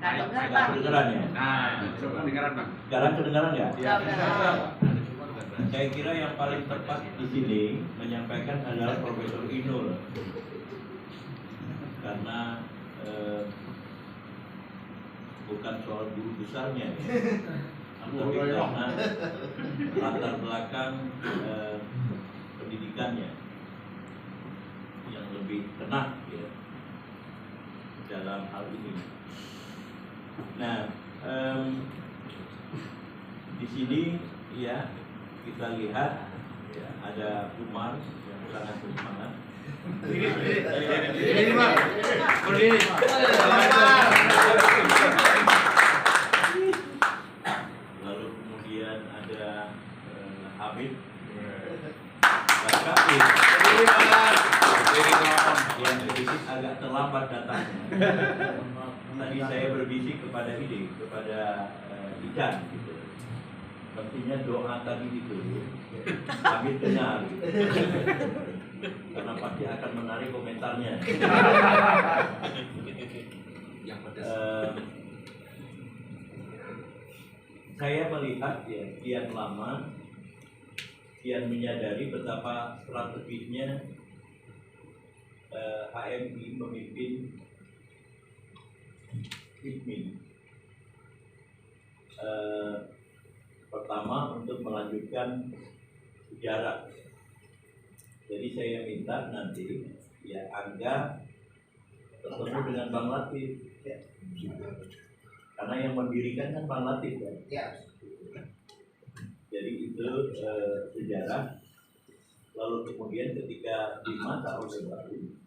Kedengaran ya? Nah, kedengaran Bang. Sekarang kedengaran nggak? Ya, Saya kira yang paling tepat di sini menyampaikan adalah Profesor Inul, karena bukan soal guru besarnya, tapi karena latar belakang pendidikannya yang lebih kena ya, dalam hal ini. Nah, di sini ya kita lihat ya, ada Umar yang sangat bersemangat. Ini Bang. Berdiri. Lalu kemudian ada Hamid dan Kapit yang berbisik agak terlambat datang. Tadi saya berbisik kepada Ican gitu. Sepertinya doa tadi itu Hamid dengar gitu. Karena pasti akan menarik komentarnya. Saya melihat ya kian lama kian menyadari betapa strategisnya HMI memimpin HIPMI. Pertama untuk melanjutkan sejarah. Jadi saya minta nanti ya Angga bertemu dengan Bang Latif. Karena yang mendirikan kan Bang Latif kan. Jadi itu sejarah. Lalu kemudian ketika di masa Orde Baru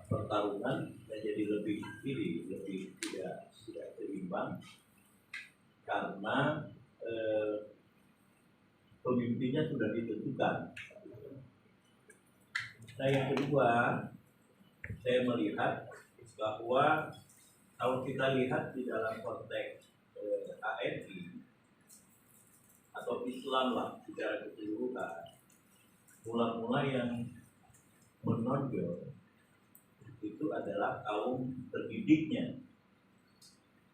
pertarungan menjadi lebih tidak seimbang karena pemimpinnya sudah ditentukan. Nah yang kedua, saya melihat bahwa kalau kita lihat di dalam konteks HMI atau Islam lah secara keseluruhan, mula-mula yang menonjol itu adalah kaum terdidiknya.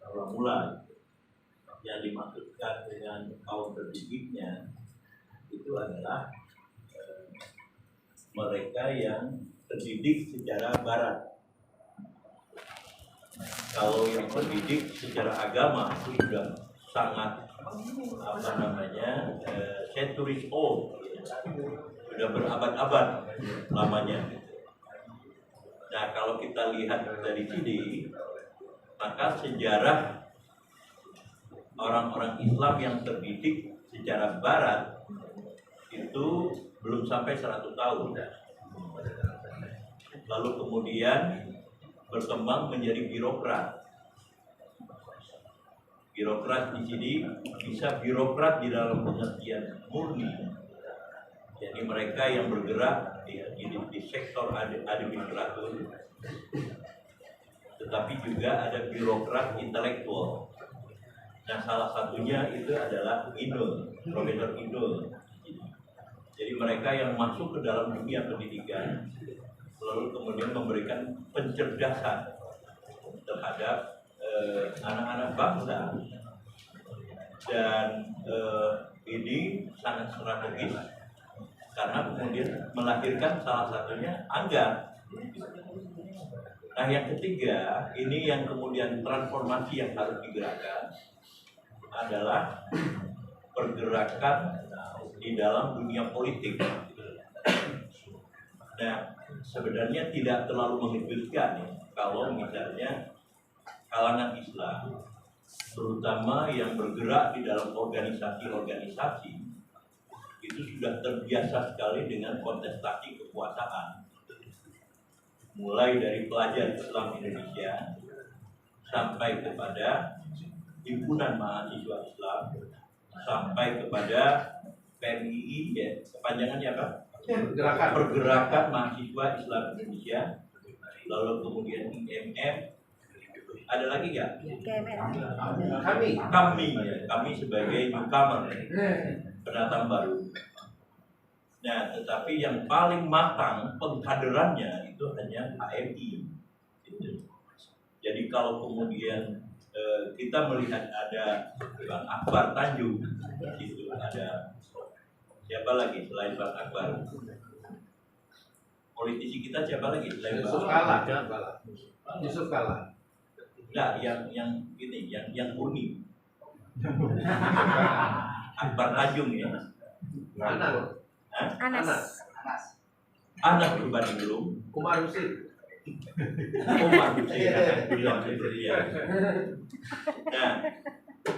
Mula-mula yang dimaksudkan dengan kaum terdidiknya itu adalah mereka yang terdidik secara barat. Kalau yang terdidik secara agama itu sudah sangat centuries old, sudah berabad-abad lamanya. Nah kalau kita lihat dari sini, maka sejarah orang-orang Islam yang terdidik secara barat itu belum sampai 100 tahun. Lalu kemudian berkembang menjadi birokrat. Birokrat di sini bisa birokrat di dalam pengertian murni. Jadi mereka yang bergerak di sektor administratif, tetapi juga ada birokrat intelektual. Nah salah satunya itu adalah Inul, Profesor Inul. Jadi mereka yang masuk ke dalam dunia pendidikan, lalu kemudian memberikan pencerdasan terhadap anak-anak bangsa. Dan ini sangat strategis karena kemudian melahirkan salah satunya Angga. Nah yang ketiga, ini yang kemudian transformasi yang harus digerakkan adalah pergerakan di dalam dunia politik. Nah, sebenarnya tidak terlalu mengejutkan ya, kalau misalnya kalangan Islam, terutama yang bergerak di dalam organisasi-organisasi, itu sudah terbiasa sekali dengan kontestasi kekuasaan. Mulai dari pelajar Islam Indonesia sampai kepada himpunan mahasiswa Islam, sampai kepada PMII, ya, kepanjangannya apa? Pergerakan Mahasiswa Islam Indonesia, lalu kemudian IMM, ada lagi nggak? Kami sebagai newcomer, pendatang baru. Nah, tetapi yang paling matang pengkaderannya itu hanya HMI. Jadi kalau kemudian kita melihat ada Bang Akbar Tanjung, itu ada siapa lagi selain Bang Akbar? Politisi kita siapa lagi selain Yusuf Bang Kala. Yusuf Kala. Enggak, yang ini, yang murni. Akbar Tanjung ya. Anas. Hah? Anas. Anas berbanding belum. Kumar Husin. Umar ya. Nah,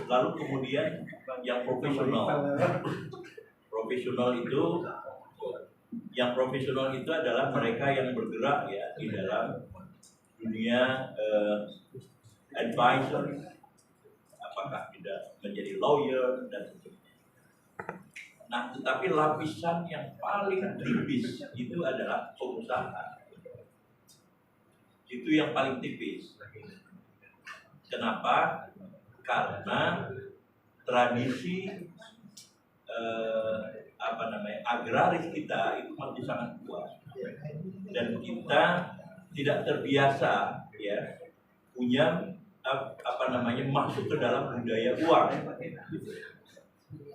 lalu kemudian yang profesional. Profesional itu adalah mereka yang bergerak ya di dalam dunia advisor, apakah tidak menjadi lawyer dan sebagainya. Nah, tetapi lapisan yang paling tipis itu adalah pengusaha. Itu yang paling tipis. Kenapa? Karena tradisi agraris kita itu masih sangat kuat dan kita tidak terbiasa ya punya masuk ke dalam budaya uang.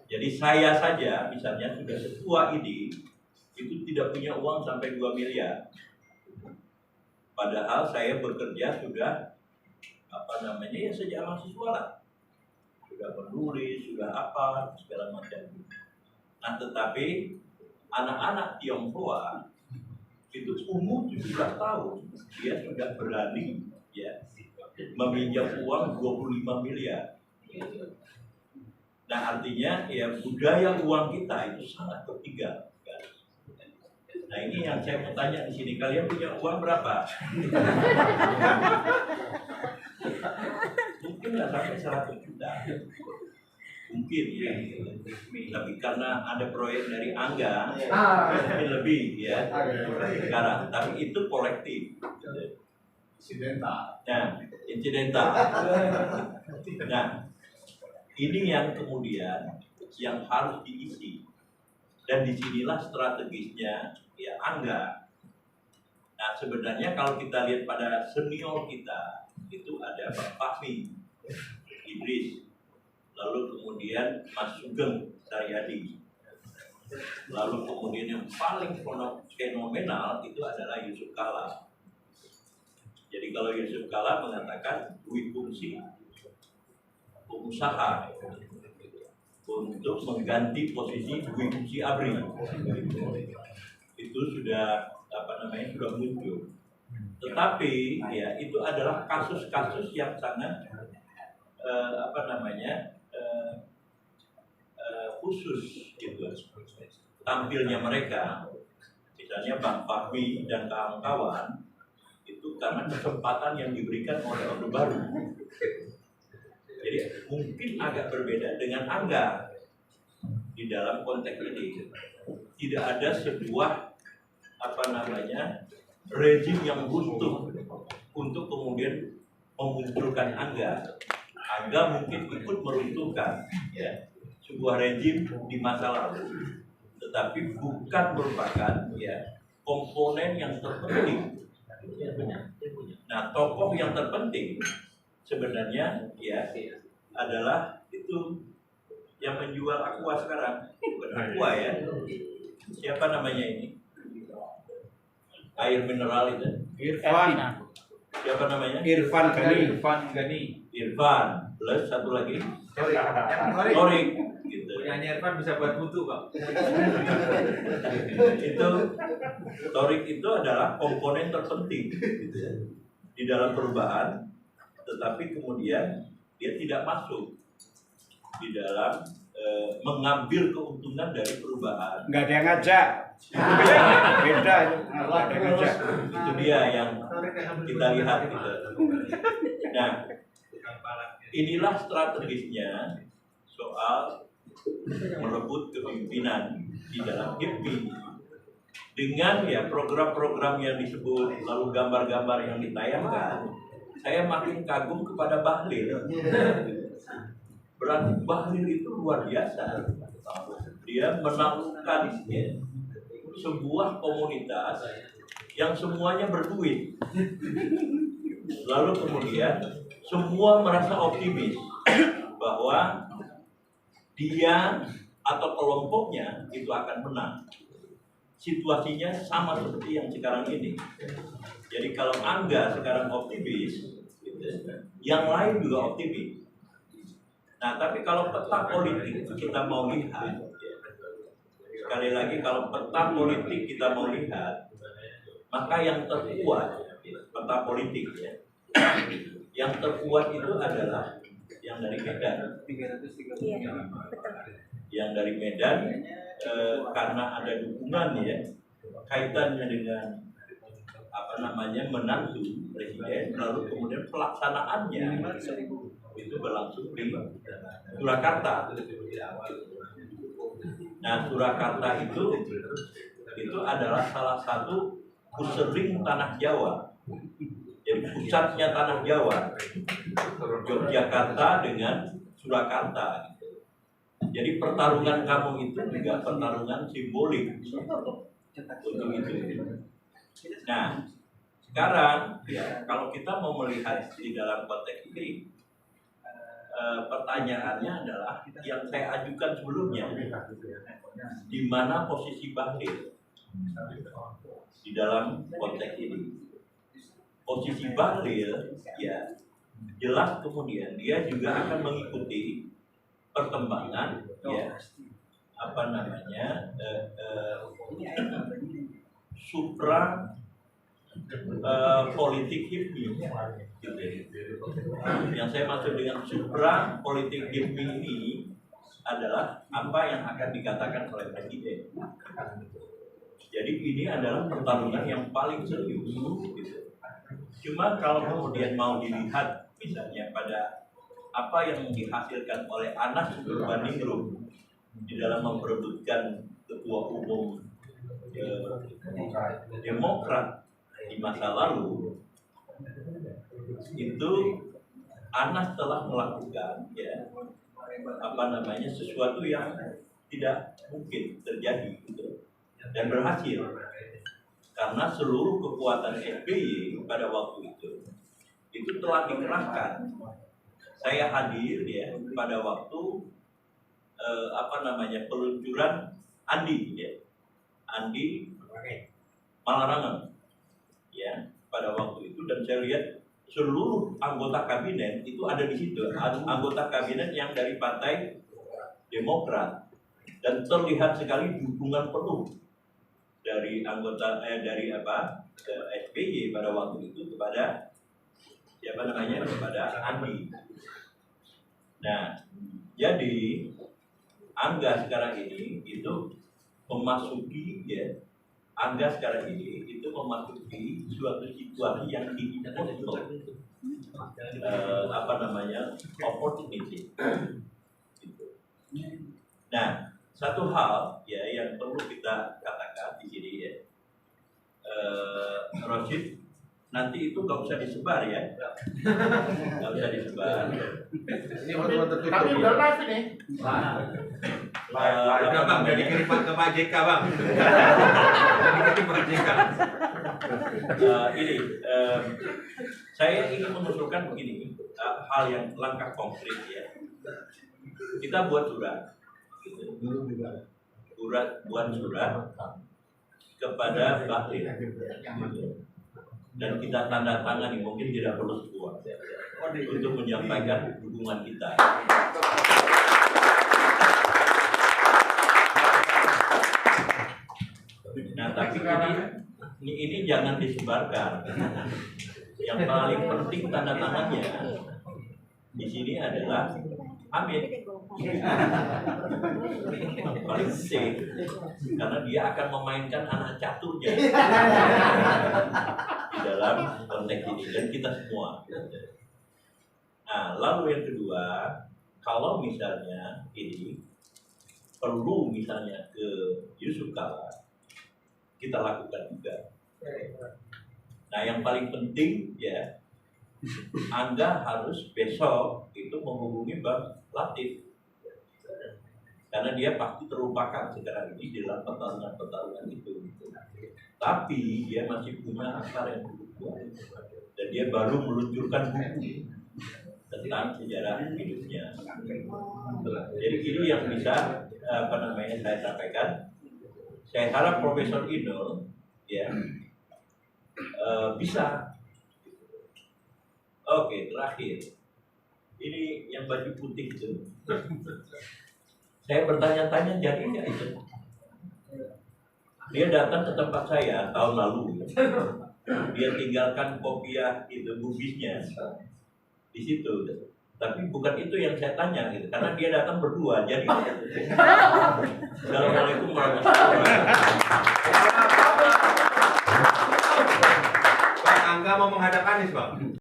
Jadi saya saja misalnya sudah setua ini itu tidak punya uang sampai 2 miliar. Padahal saya bekerja sudah ya sejak mahasiswa lah. Sudah menulis, sudah apa segala macam. Nah, tetapi anak-anak Tionghoa itu umur 17 tahun dia sudah berani ya meminjam uang 25 miliar. Nah, artinya ya budaya uang kita itu sangat tertinggal. Nah, ini yang saya mau tanya di sini, kalian punya uang berapa? Mungkin nggak sampai 100 juta. Mungkin ya. Tapi karena ada proyek dari Angga, mungkin lebih ya. Sekarang, tapi itu kolektif. Insidental. Nah, ini yang kemudian yang harus diisi. Dan disinilah strategisnya ya Angga. Nah, sebenarnya kalau kita lihat pada senior kita itu ada Pak Fahmi Idris, lalu kemudian Mas Sugeng Saryadi, lalu kemudian yang paling fenomenal itu adalah Yusuf Kala. Jadi kalau Yusuf Kala mengatakan duit fungsi pengusaha untuk mengganti posisi Dwi Fungsi ABRI, itu sudah sudah muncul. Tetapi ya itu adalah kasus-kasus yang sangat khusus gitu. Tampilnya mereka, misalnya Bang Fahmi dan kawan-kawan itu karena kesempatan yang diberikan oleh Orde Baru. Jadi mungkin agak berbeda dengan Angga di dalam konteks ini. Tidak ada sebuah rezim yang buntu untuk kemudian memunculkan Angga. Angga mungkin ikut meruntuhkan ya sebuah rezim di masa lalu, tetapi bukan merupakan ya komponen yang terpenting. Nah, tokoh yang terpenting sebenarnya ya adalah itu yang menjual aqua sekarang, bukan aqua ya. Siapa namanya ini? Air mineral itu. Irfan. Siapa namanya? Irfan Gani. Irfan plus satu lagi. Torik. Gitu. Punyanya Irfan bisa buat mutu, Pak. Itu Torik itu adalah komponen terpenting gitu ya, di dalam perubahan. Tetapi kemudian dia tidak masuk di dalam mengambil keuntungan dari perubahan. Nggak ada yang ngajak. Beda itu. Nggak ada yang ngajak. Itu dia yang kita lihat gitu. Nah, inilah strategisnya soal merebut kepemimpinan di dalam HIPMI dengan ya program-program yang disebut lalu gambar-gambar yang ditayangkan. Saya makin kagum kepada Bahlil. Berarti Bahlil itu luar biasa. Dia menaklukkan ya, sebuah komunitas yang semuanya berduit. Lalu kemudian semua merasa optimis bahwa dia atau kelompoknya itu akan menang. Situasinya sama seperti yang sekarang ini. Jadi kalau Angga sekarang optimis, gitu, yang lain juga optimis. Nah, tapi kalau peta politik kita mau lihat, sekali lagi kalau peta politik kita mau lihat, maka yang terkuat peta politik ya, yang terkuat itu adalah yang dari Medan. Yang dari Medan karena ada dukungan ya, kaitannya dengan menantu presiden, lalu kemudian pelaksanaannya itu berlangsung di Surakarta. Nah, Surakarta itu adalah salah satu pusering tanah Jawa. Jadi pusatnya tanah Jawa, Yogyakarta dengan Surakarta. Jadi pertarungan kamu itu juga pertarungan simbolik untuk itu. Nah, sekarang ya kalau kita mau melihat di dalam konteks ini, pertanyaannya adalah yang saya ajukan sebelumnya, di mana posisi Bahlil di dalam konteks ini? Posisi Bahlil ya jelas kemudian dia juga akan mengikuti perkembangan ya supra politik hipmi. Yang saya maksud dengan supra politik hipmi ini adalah apa yang akan dikatakan oleh presiden. Jadi ini adalah pertarungan yang paling serius. Gitu. Cuma kalau kemudian mau dilihat misalnya pada apa yang dihasilkan oleh Anas Urbaningrum di dalam memperebutkan ketua umum Demokrat di masa lalu, itu Anas telah melakukan ya sesuatu yang tidak mungkin terjadi gitu, dan berhasil karena seluruh kekuatan SBY pada waktu itu telah dikerahkan. Saya hadir ya pada waktu peluncuran Andi ya, Andi Malarangen ya pada waktu itu, dan saya lihat seluruh anggota kabinet itu ada di situ, anggota kabinet yang dari Partai Demokrat, dan terlihat sekali dukungan penuh dari anggota SBY pada waktu itu kepada kepada Andi. Nah, jadi Angga sekarang ini itu memasuki suatu situasi yang diimpos opportunity. Nah, satu hal ya yang perlu kita katakan di sini ya, Rosid, nanti itu nggak usah disebar ya, nggak usah disebar. Ini waktu tertutup. Tapi udah live ini. Udah bang, jadi kirim ke Pak JK bang. Jadi Pak JK. Saya ingin mengusulkan begini, hal yang langkah konkret ya. Kita buat surat, gitu. buat surat kepada Bahlil. Dan kita tanda tangani, mungkin tidak perlu sebuah untuk menyampaikan dukungan kita. Nah, tapi ini jangan disebarkan. Yang paling penting tanda tangannya di sini adalah Amin. Paling penting karena dia akan memainkan anak caturnya di dalam konteks ini, dan kita semua. Nah, lalu yang kedua, kalau misalnya ini perlu misalnya ke Yusuf Kala, kita lakukan juga. Nah, yang paling penting ya, Anda harus besok itu menghubungi Bang Latif, karena dia pasti terlupakan sekarang ini di dalam pertarungan itu. Tapi dia masih punya akar yang cukup kuat, dan dia baru meluncurkan buku tentang sejarah hidupnya. Jadi ini yang bisa saya sampaikan. Saya harap Profesor Inul ya bisa. Oke, terakhir. Ini yang baju putih itu. Saya bertanya-tanya jadi nggak itu? Dia datang ke tempat saya tahun lalu. Dia tinggalkan kopiah itu bubisnya di situ. Tapi bukan itu yang saya tanya gitu, karena dia datang berdua. Jadi Assalamualaikum warahmatullahi wabarakatuh. Pak Angga mau menghadap Anies, Bang.